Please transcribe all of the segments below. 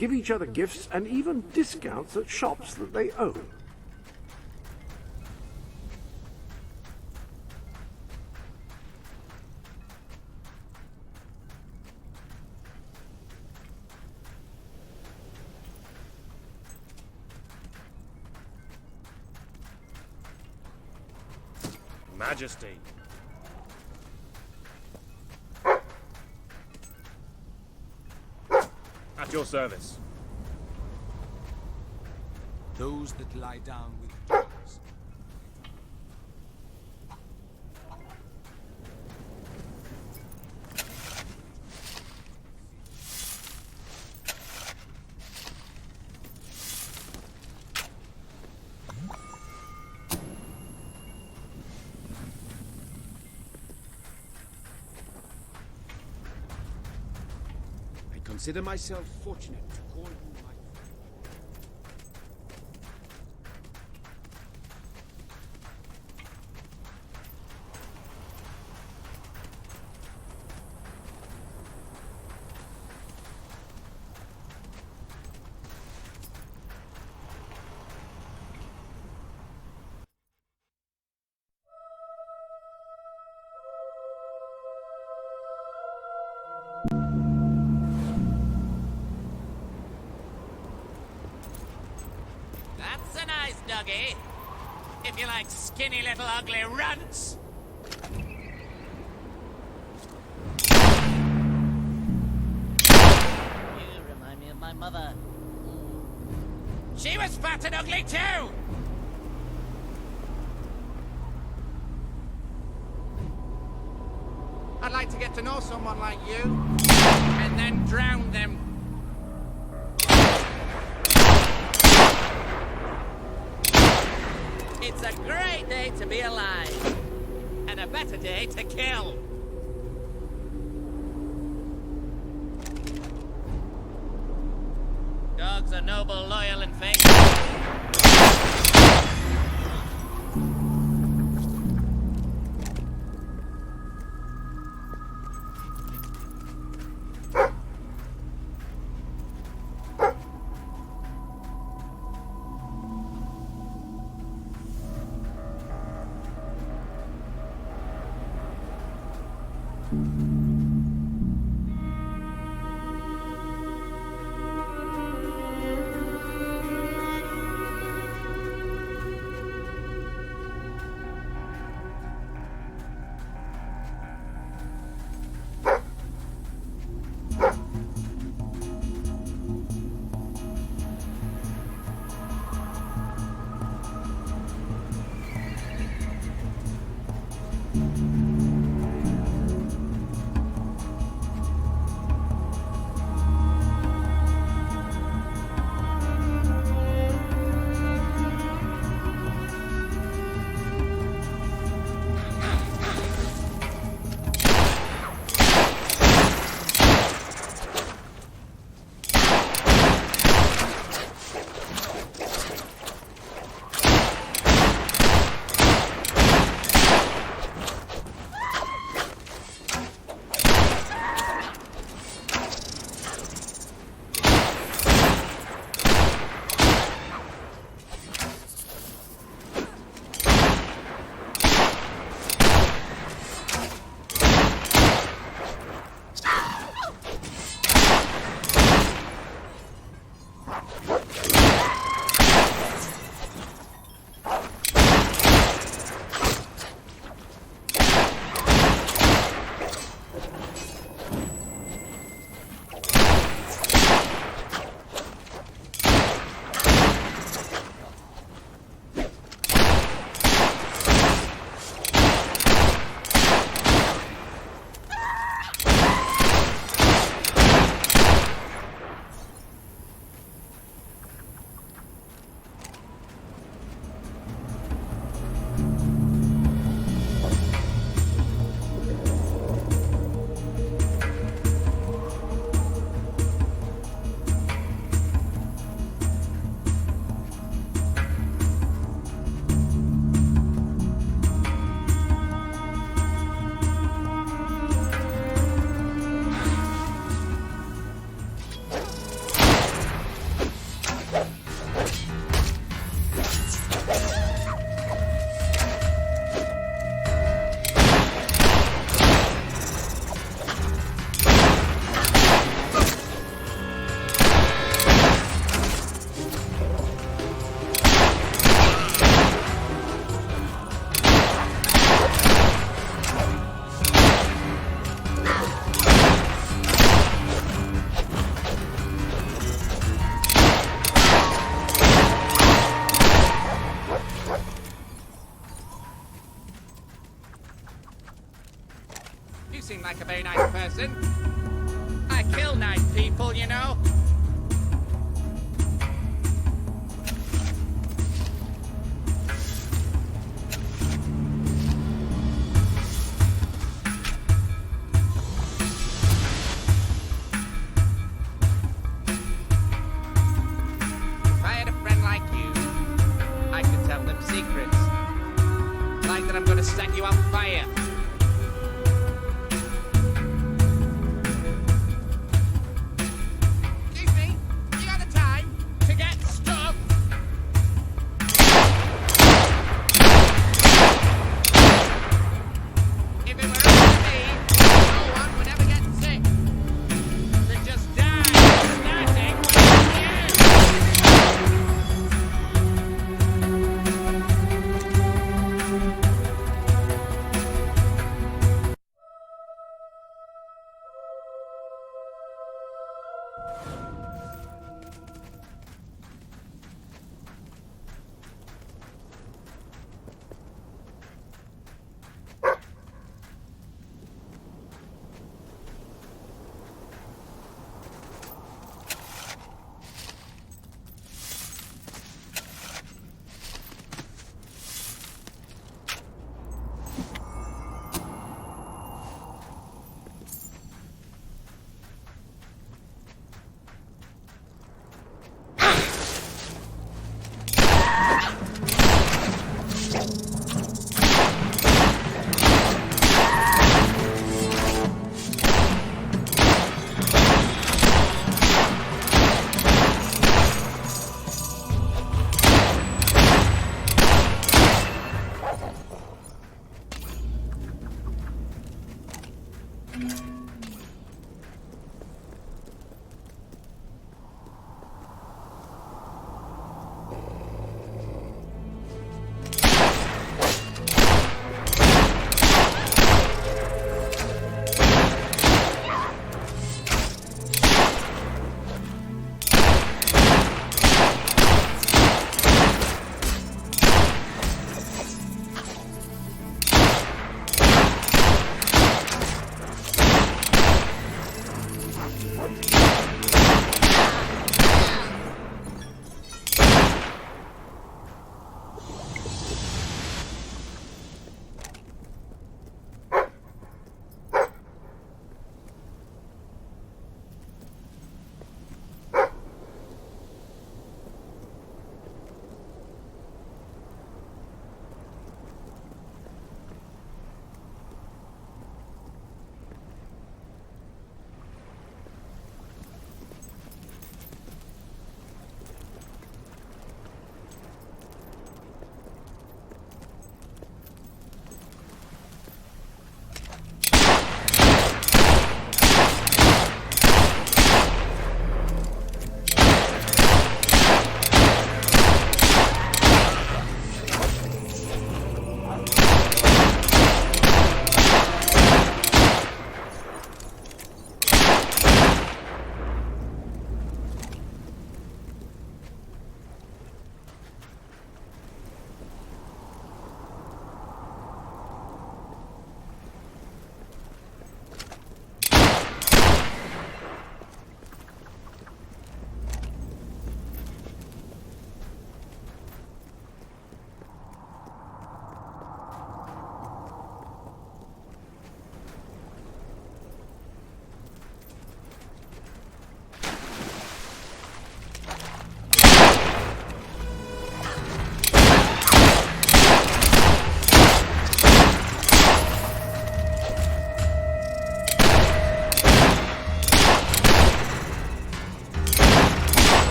give each other gifts and even discounts at shops that they own. Majesty. At your service. Those that lie down with dogs. I consider myself fortunate to call you my friend. That's a nice doggy. If you like skinny little ugly runts. You remind me of my mother. She was fat and ugly too! I'd like to get to know someone like you. And then drown them. It's a great day to be alive. And a better day to kill. Dogs are noble, loyal, and faithful. like a very nice person. I kill nice people, you know. If I had a friend like you, I could tell them secrets. Like that I'm gonna set you on fire. Excuse me, you got the time to get stuck? If it were up to me, no one would ever get sick. They'd just die starting with you.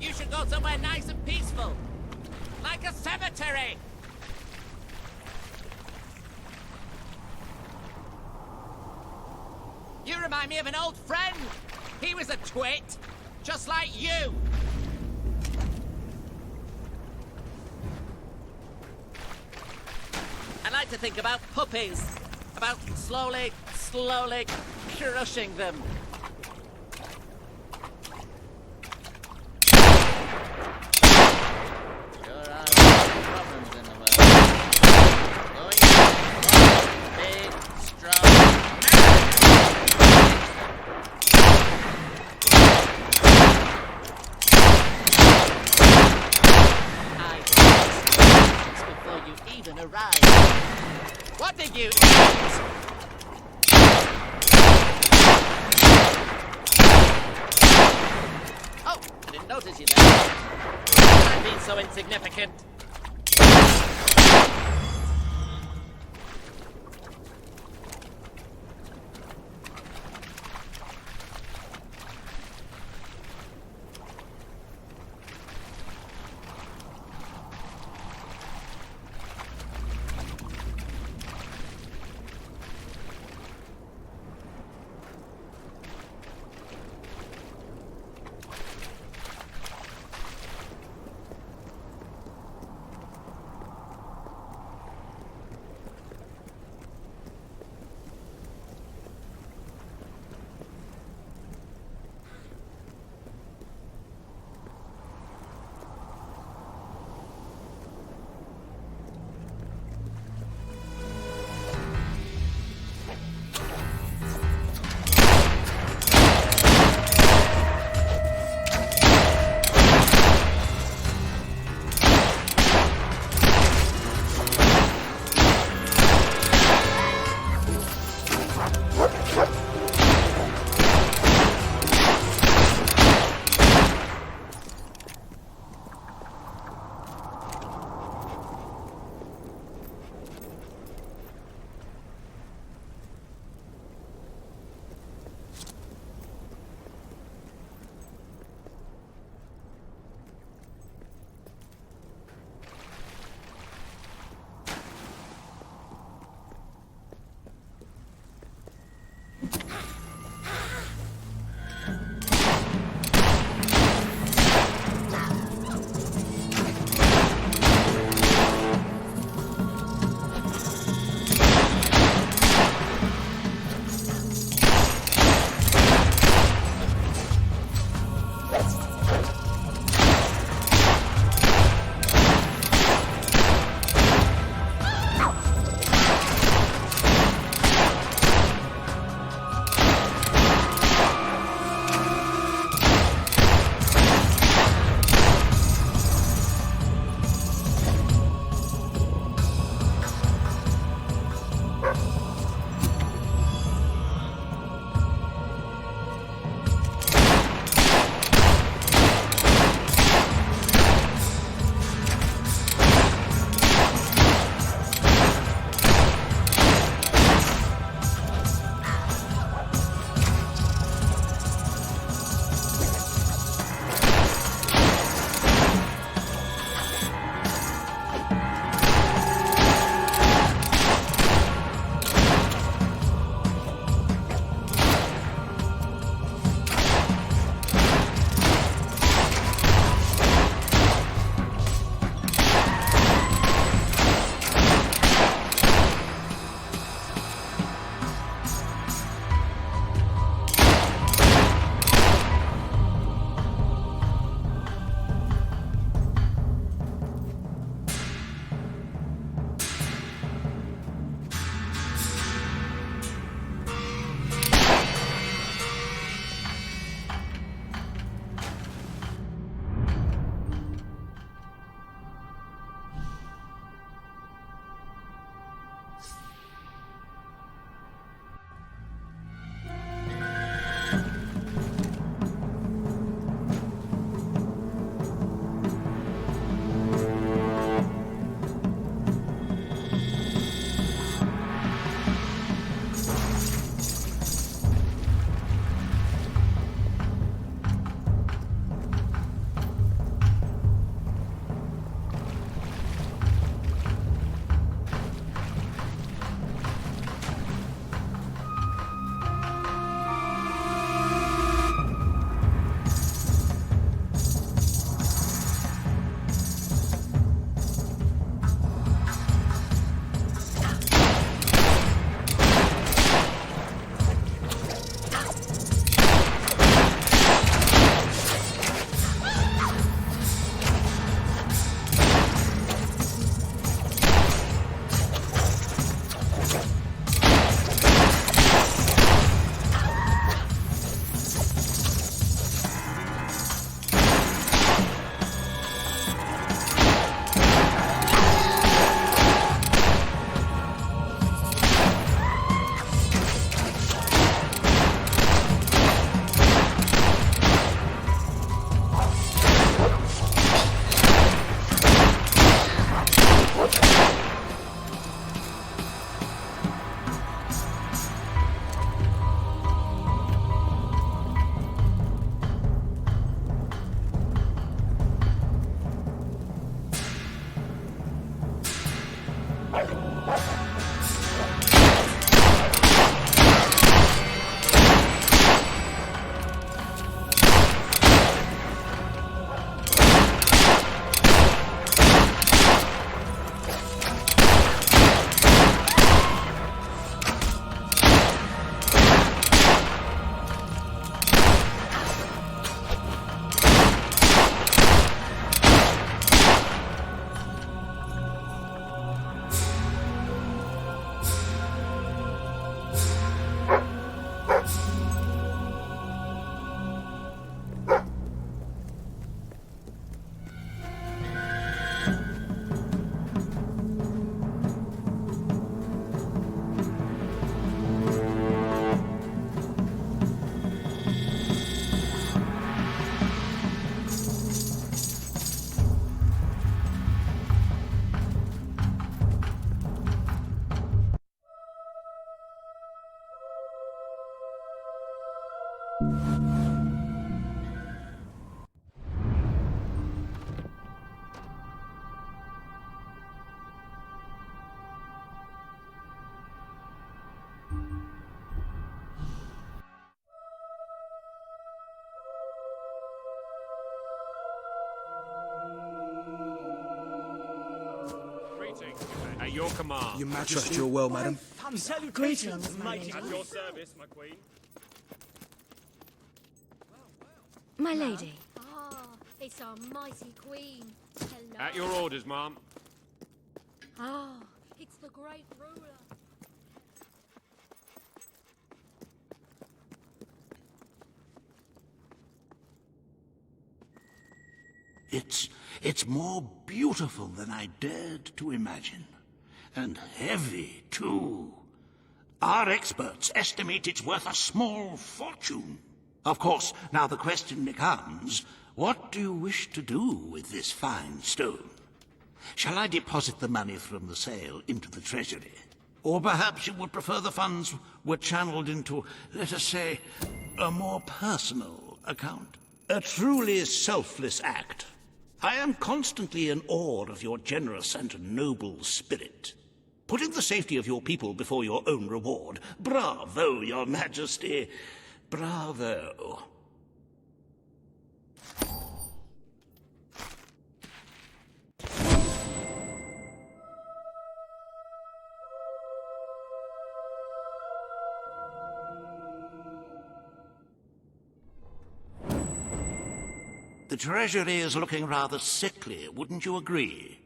You should go somewhere nice and peaceful. Like a cemetery. You remind me of an old friend. He was a twit, just like you. And I'd to think about puppies. About slowly crushing them. Sure are problems in the world. Going big, strong, I before you even arrive. What did you eat? Oh, I didn't notice you there. I'm being so insignificant. Waiting. At your command. Your Majesty. Trust your well, madam. Greetings, my lady. At your service, my queen. My lady. Ah, it's our mighty queen. Hello. At your orders, ma'am. Ah, it's the great ruler. It's more beautiful than I dared to imagine. And heavy, too. Our experts estimate it's worth a small fortune. Of course, now the question becomes, what do you wish to do with this fine stone? Shall I deposit the money from the sale into the treasury? Or perhaps you would prefer the funds were channeled into, let us say, a more personal account? A truly selfless act. I am constantly in awe of your generous and noble spirit. Putting the safety of your people before your own reward. Bravo, your majesty. Bravo. The treasury is looking rather sickly, wouldn't you agree?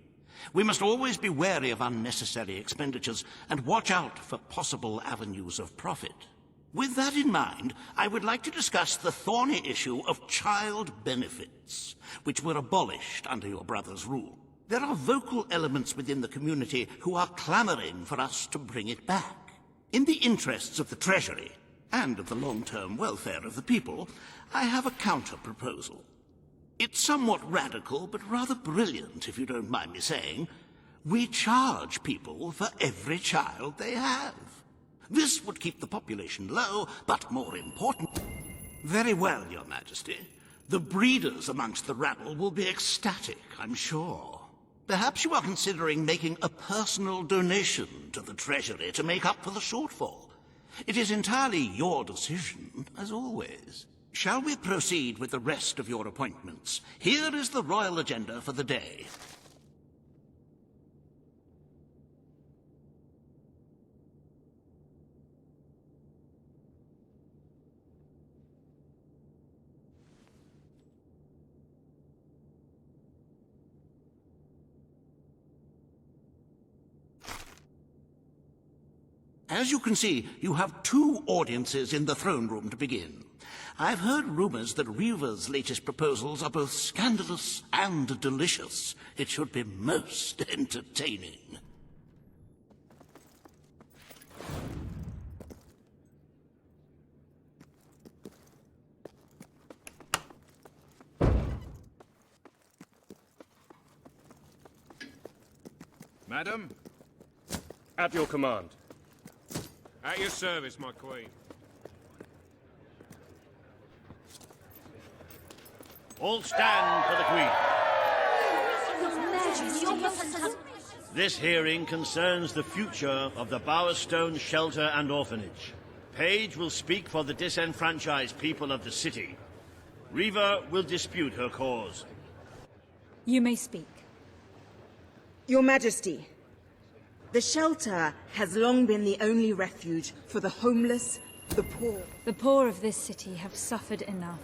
We must always be wary of unnecessary expenditures and watch out for possible avenues of profit. With that in mind, I would like to discuss the thorny issue of child benefits, which were abolished under your brother's rule. There are vocal elements within the community who are clamoring for us to bring it back. In the interests of the treasury and of the long-term welfare of the people, I have a counter-proposal. It's somewhat radical, but rather brilliant, if you don't mind me saying. We charge people for every child they have. This would keep the population low, but more important... Very well, Your Majesty. The breeders amongst the rabble will be ecstatic, I'm sure. Perhaps you are considering making a personal donation to the treasury to make up for the shortfall. It is entirely your decision, as always. Shall we proceed with the rest of your appointments? Here is the royal agenda for the day. As you can see, you have 2 audiences in the throne room to begin. I've heard rumors that Reva's latest proposals are both scandalous and delicious. It should be most entertaining. Madam? At your command. At your service, my queen. All stand for the Queen. This hearing concerns the future of the Bowerstone Shelter and Orphanage. Paige will speak for the disenfranchised people of the city. Reva will dispute her cause. You may speak. Your Majesty, the shelter has long been the only refuge for the homeless, the poor. The poor of this city have suffered enough.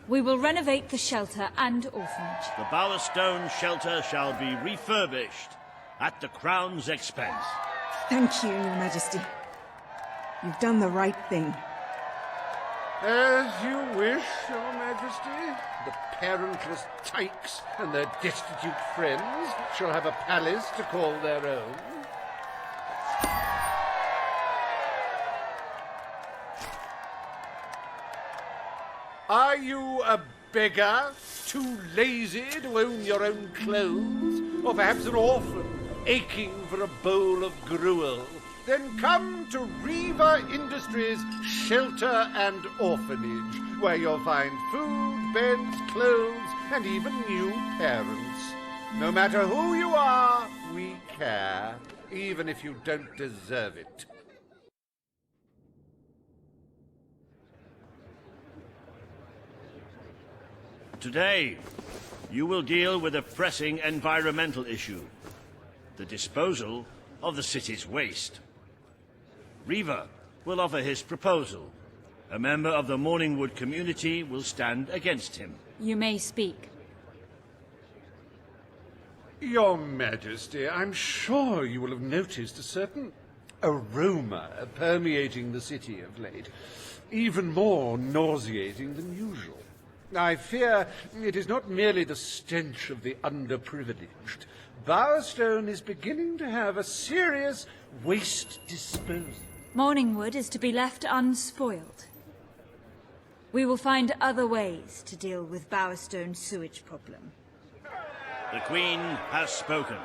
We will renovate the shelter and orphanage. The Bowerstone Shelter shall be refurbished at the Crown's expense. Thank you, Your Majesty. You've done the right thing. As you wish, Your Majesty. The parentless tykes and their destitute friends shall have a palace to call their own. Are you a beggar, too lazy to own your own clothes? Or perhaps an orphan, aching for a bowl of gruel? Then come to Reva Industries Shelter and Orphanage, where you'll find food, beds, clothes, and even new parents. No matter who you are, we care, even if you don't deserve it. Today, you will deal with a pressing environmental issue. The disposal of the city's waste. Reaver will offer his proposal. A member of the Morningwood community will stand against him. You may speak. Your Majesty, I'm sure you will have noticed a certain aroma permeating the city of late, even more nauseating than usual. I fear it is not merely the stench of the underprivileged. Bowerstone is beginning to have a serious waste disposal. Morningwood is to be left unspoiled. We will find other ways to deal with Bowerstone's sewage problem. The Queen has spoken.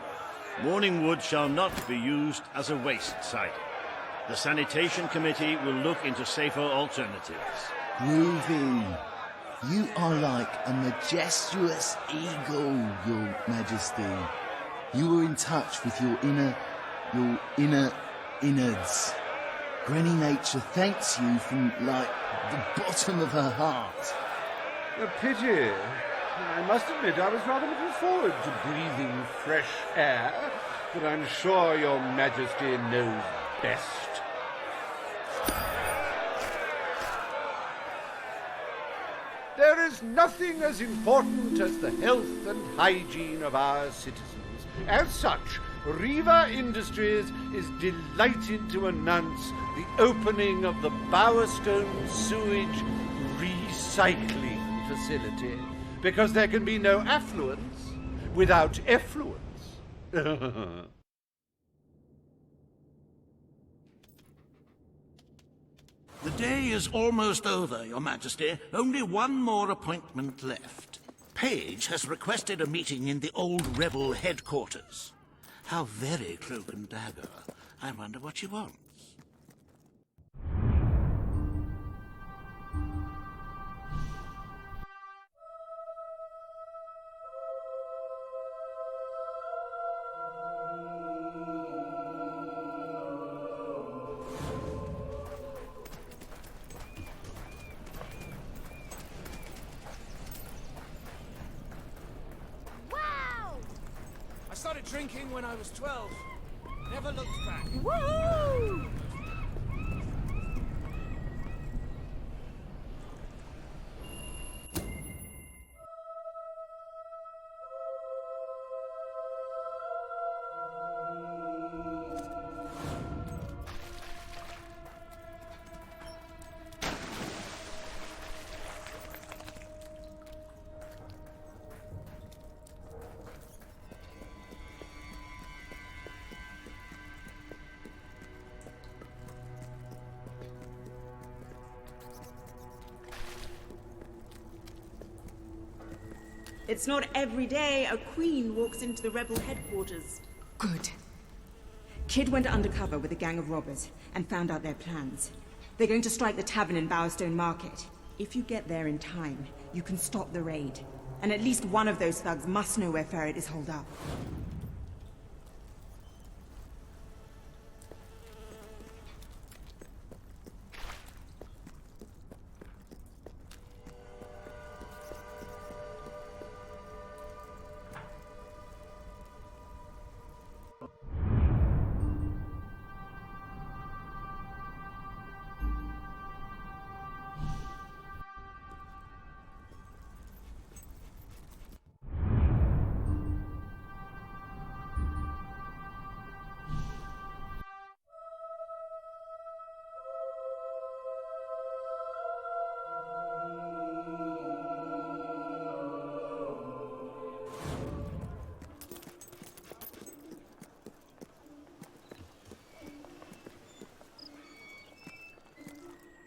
Morningwood shall not be used as a waste site. The Sanitation Committee will look into safer alternatives. Groovy. You are like a majestuous eagle, Your Majesty. You were in touch with your inner innards. Granny Nature thanks you from, like, the bottom of her heart. A pity. I must admit I was rather looking forward to breathing fresh air, but I'm sure Your Majesty knows best. There is nothing as important as the health and hygiene of our citizens. As such, Reaver Industries is delighted to announce the opening of the Bowerstone Sewage Recycling Facility, because there can be no affluence without effluence. The day is almost over, Your Majesty. Only one more appointment left. Page has requested a meeting in the old rebel headquarters. How very cloak and dagger. I wonder what she wants. I started drinking when I was 12. Never looked back. Woo! It's not every day a queen walks into the rebel headquarters. Good. Kid went undercover with a gang of robbers and found out their plans. They're going to strike the tavern in Bowerstone Market. If you get there in time, you can stop the raid. And at least one of those thugs must know where Ferret is holed up.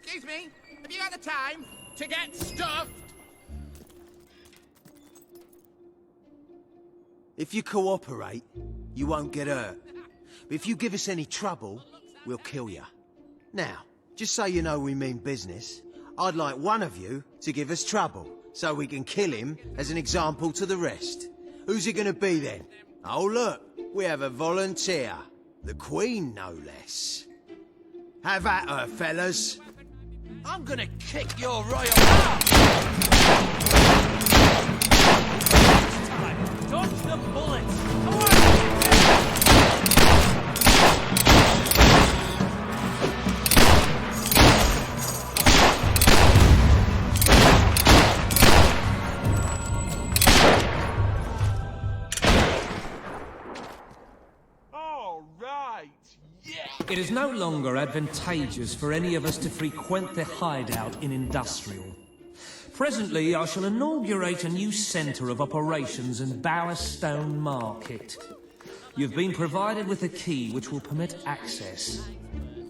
Excuse me, have you got the time to get stuffed? If you cooperate, you won't get hurt. But if you give us any trouble, we'll kill you. Now, just so you know we mean business, I'd like one of you to give us trouble, so we can kill him as an example to the rest. Who's it gonna be then? Oh look, we have a volunteer. The Queen, no less. Have at her, fellas. I'm gonna kick your royal... It is no longer advantageous for any of us to frequent the hideout in Industrial. Presently, I shall inaugurate a new centre of operations in Bowerstone Market. You've been provided with a key which will permit access.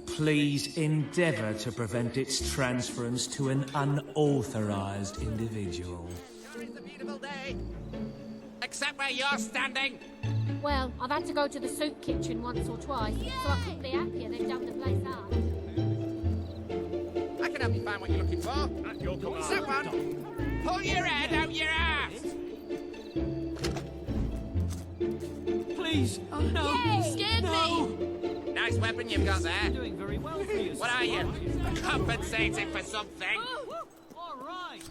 Please endeavour to prevent its transference to an unauthorised individual. It's a beautiful day. Except where you're standing. Well, I've had to go to the soup kitchen once or twice, so I couldn't be happier they've done the place up. I can help you find what you're looking for. At your command. Someone, pull your head out your ass. Please, oh no! Yay! Scared me! Nice weapon you've got there. Doing very well for you. What are you? Compensating for something? All right.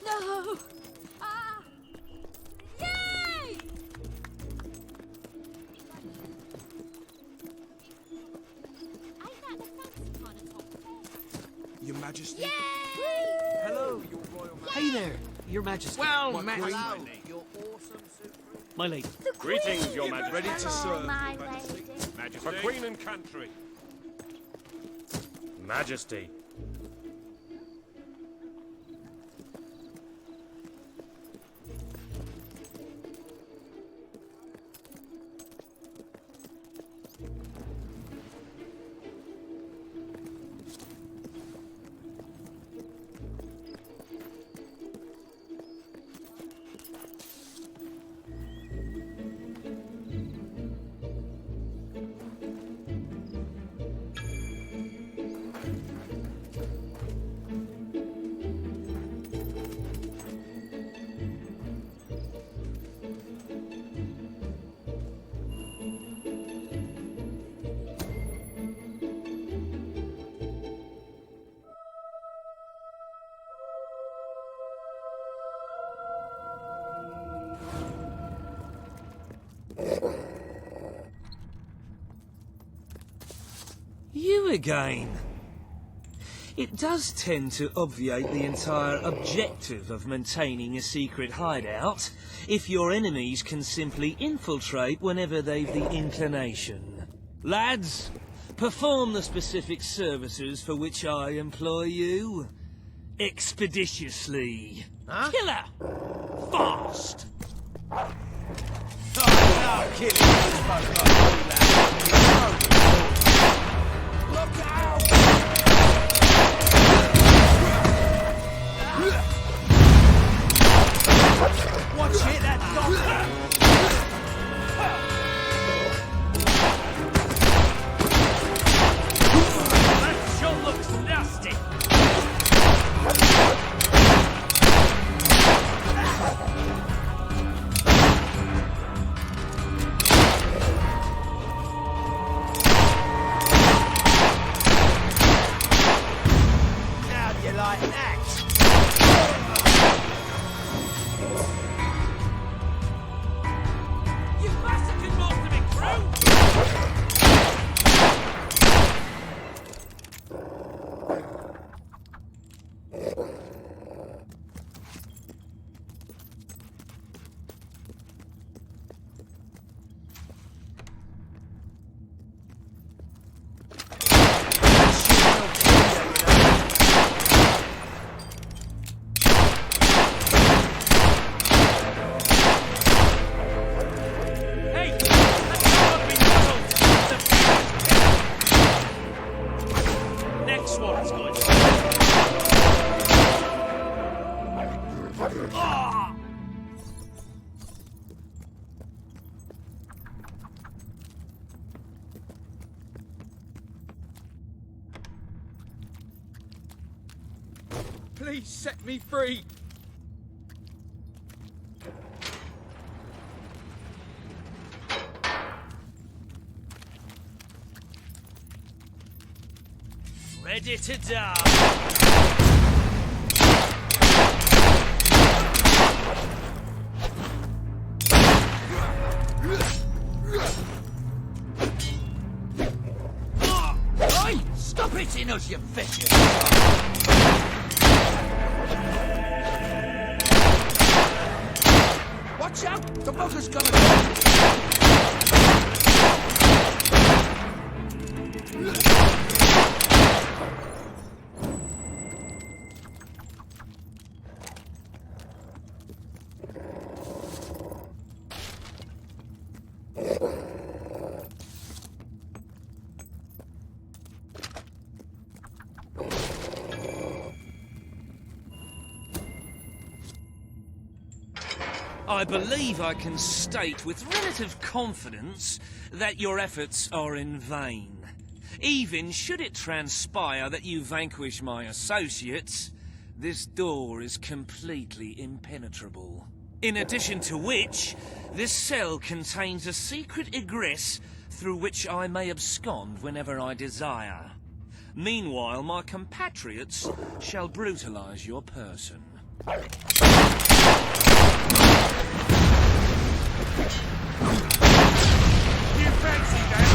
No! Ah! Yay! Ain't that the fancy kind of top? Your Majesty. Yay! Hello, Your Royal Majesty. Hey there, Your Majesty. Well, My queen. hello. Your awesome supreme. My lady. Greetings, Your Majesty. Ready to serve, my Your Majesty. Majesty. For Queen and country. Majesty. You again. It does tend to obviate the entire objective of maintaining a secret hideout if your enemies can simply infiltrate whenever they've the inclination. Lads, perform the specific services for which I employ you. Expeditiously. Huh? Killer! Fast! Oh, no, kill Look out! Watch it, that dog! That sure looks nasty! How'd you like that? You've massacred most of it, crew! Hey! That's not been muzzled! Next one's going to... Ah! Please set me free. Ready to die! Oi! Stop hitting us, you vicious! Watch out! The bugger's gonna... I believe I can state with relative confidence that your efforts are in vain. Even should it transpire that you vanquish my associates, this door is completely impenetrable. In addition to which, this cell contains a secret egress through which I may abscond whenever I desire. Meanwhile, my compatriots shall brutalize your person. You fancy that?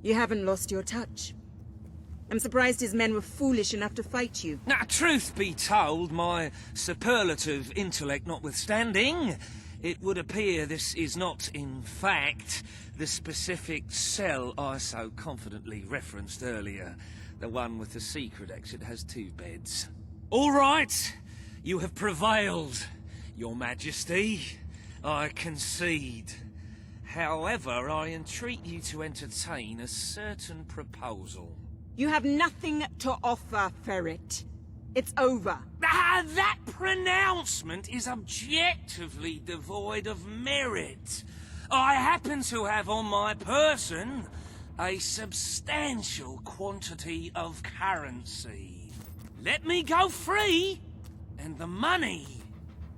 You haven't lost your touch. I'm surprised his men were foolish enough to fight you. Now, truth be told, my superlative intellect notwithstanding, it would appear this is not, in fact, the specific cell I so confidently referenced earlier. The one with the secret exit has 2 beds. All right, you have prevailed, Your Majesty. I concede. However, I entreat you to entertain a certain proposal. You have nothing to offer, Ferret. It's over. Ah, that pronouncement is objectively devoid of merit. I happen to have on my person a substantial quantity of currency. Let me go free, and the money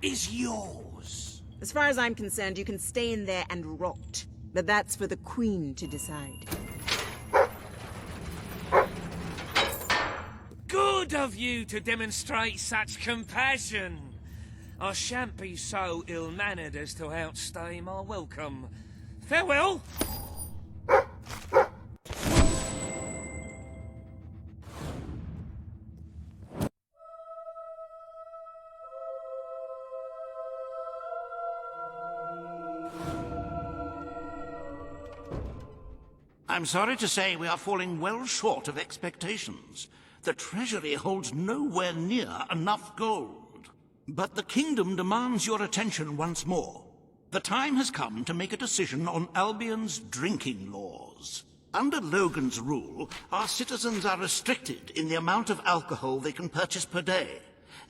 is yours. As far as I'm concerned, you can stay in there and rot. But that's for the Queen to decide. Good of you to demonstrate such compassion. I shan't be so ill-mannered as to outstay my welcome. Farewell! I'm sorry to say we are falling well short of expectations. The treasury holds nowhere near enough gold. But the kingdom demands your attention once more. The time has come to make a decision on Albion's drinking laws. Under Logan's rule, our citizens are restricted in the amount of alcohol they can purchase per day.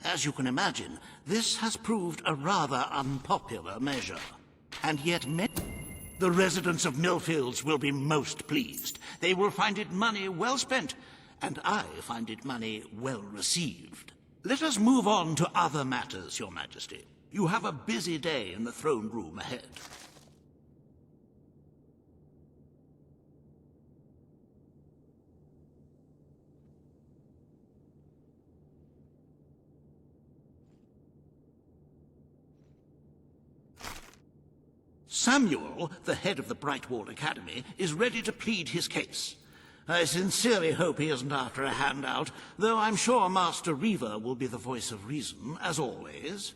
As you can imagine, this has proved a rather unpopular measure. And yet the residents of Millfields will be most pleased. They will find it money well spent, and I find it money well received. Let us move on to other matters, Your Majesty. You have a busy day in the throne room ahead. Samuel, the head of the Brightwall Academy, is ready to plead his case. I sincerely hope he isn't after a handout, though I'm sure Master Reaver will be the voice of reason, as always.